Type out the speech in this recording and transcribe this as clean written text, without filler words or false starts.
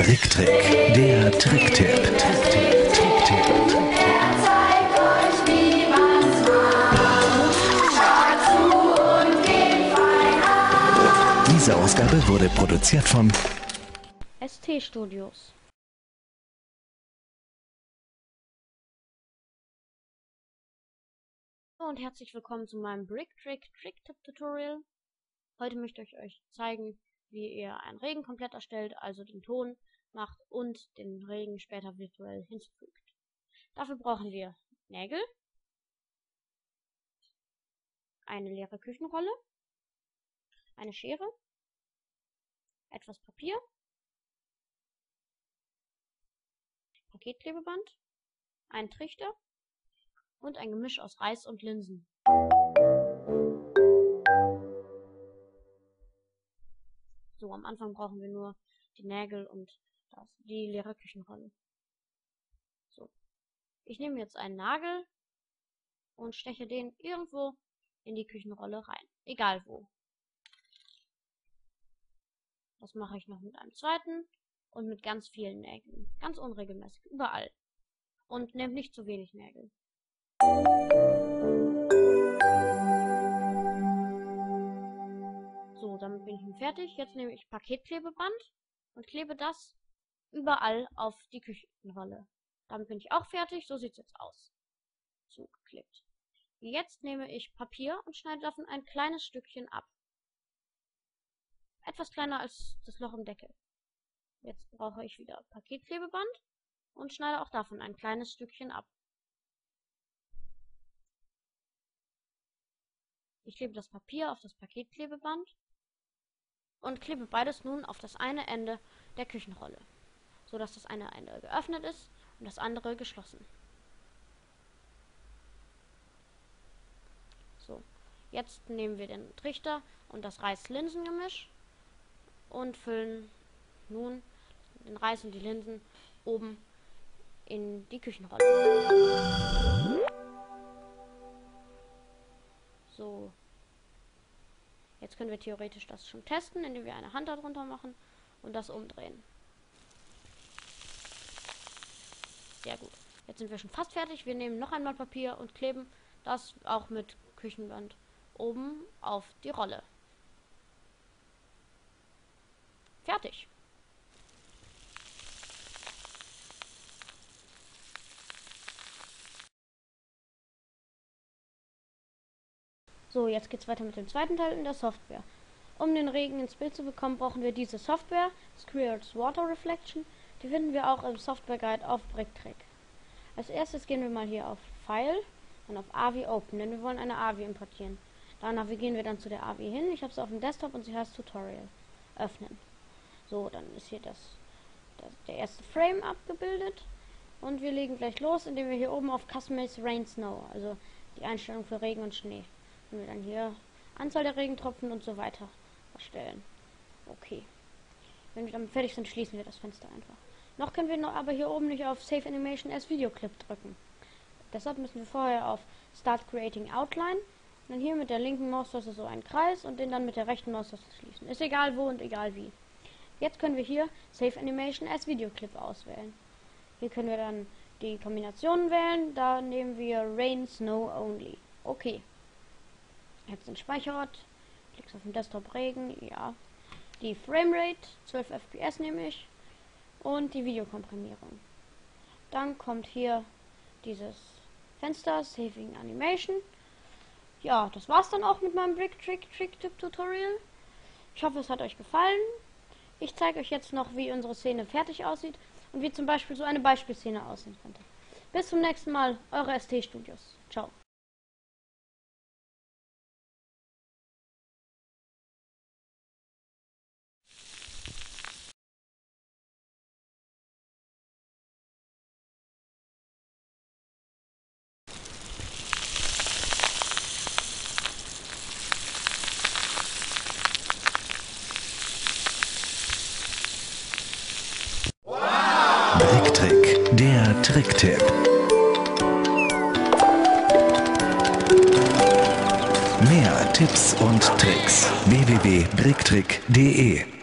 Bricktrick, der Tricktipp. Zeigt euch, wie man's macht. Schaut zu und gebt fein Acht. Diese Ausgabe wurde produziert von ST Studios. Hallo und herzlich willkommen zu meinem Bricktrick Trick-Tip Tutorial. Heute möchte ich euch zeigen, wie ihr einen Regen komplett erstellt, also den Ton macht und den Regen später virtuell hinzufügt. Dafür brauchen wir Nägel, eine leere Küchenrolle, eine Schere, etwas Papier, Paketklebeband, einen Trichter und ein Gemisch aus Reis und Linsen. So, am Anfang brauchen wir nur die Nägel und die leere Küchenrolle. So, ich nehme jetzt einen Nagel und steche den irgendwo in die Küchenrolle rein, egal wo. Das mache ich noch mit einem zweiten und mit ganz vielen Nägeln, ganz unregelmäßig, überall. Und nehmt nicht zu wenig Nägel. So, damit bin ich fertig. Jetzt nehme ich Paketklebeband und klebe das überall auf die Küchenrolle. Damit bin ich auch fertig. So sieht es jetzt aus. Zugeklebt. Jetzt nehme ich Papier und schneide davon ein kleines Stückchen ab. Etwas kleiner als das Loch im Deckel. Jetzt brauche ich wieder Paketklebeband und schneide auch davon ein kleines Stückchen ab. Ich klebe das Papier auf das Paketklebeband und klebe beides nun auf das eine Ende der Küchenrolle, so dass das eine Ende geöffnet ist und das andere geschlossen. So, jetzt nehmen wir den Trichter und das Reis-Linsen-Gemisch und füllen nun den Reis und die Linsen oben in die Küchenrolle. So. Jetzt können wir theoretisch das schon testen, indem wir eine Hand darunter machen und das umdrehen. Sehr gut. Jetzt sind wir schon fast fertig. Wir nehmen noch einmal Papier und kleben das auch mit Küchenband oben auf die Rolle. Fertig. So, jetzt geht's weiter mit dem zweiten Teil in der Software. Um den Regen ins Bild zu bekommen, brauchen wir diese Software, Squirrel's Water Reflection. Die finden wir auch im Software Guide auf Bricktrick. Als erstes gehen wir mal hier auf File und auf AVI Open, denn wir wollen eine AVI importieren. Da navigieren wir dann zu der AVI hin. Ich habe sie auf dem Desktop und sie heißt Tutorial. Öffnen. So, dann ist hier der erste Frame abgebildet. Und wir legen gleich los, indem wir hier oben auf Customize Rain Snow, also die Einstellung für Regen und Schnee. Können wir dann hier Anzahl der Regentropfen und so weiter erstellen. Okay. Wenn wir damit fertig sind, schließen wir das Fenster einfach. Noch können wir aber hier oben nicht auf Save Animation as Videoclip drücken. Deshalb müssen wir vorher auf Start Creating Outline und dann hier mit der linken Maustaste so einen Kreis und den dann mit der rechten Maustaste schließen. Ist egal wo und egal wie. Jetzt können wir hier Save Animation as Videoclip auswählen. Hier können wir dann die Kombinationen wählen. Da nehmen wir Rain, Snow Only. Okay. Jetzt den Speicherort, klickst auf den Desktop Regen, ja. Die Framerate, 12 FPS nehme ich. Und die Videokomprimierung. Dann kommt hier dieses Fenster, Saving Animation. Ja, das war's dann auch mit meinem Bricktrick Trick-Tip Tutorial. Ich hoffe, es hat euch gefallen. Ich zeige euch jetzt noch, wie unsere Szene fertig aussieht und wie zum Beispiel so eine Beispielszene aussehen könnte. Bis zum nächsten Mal, eure ST Studios. Ciao. Bricktrick, der Tricktipp. Mehr Tipps und Tricks www.bricktrick.de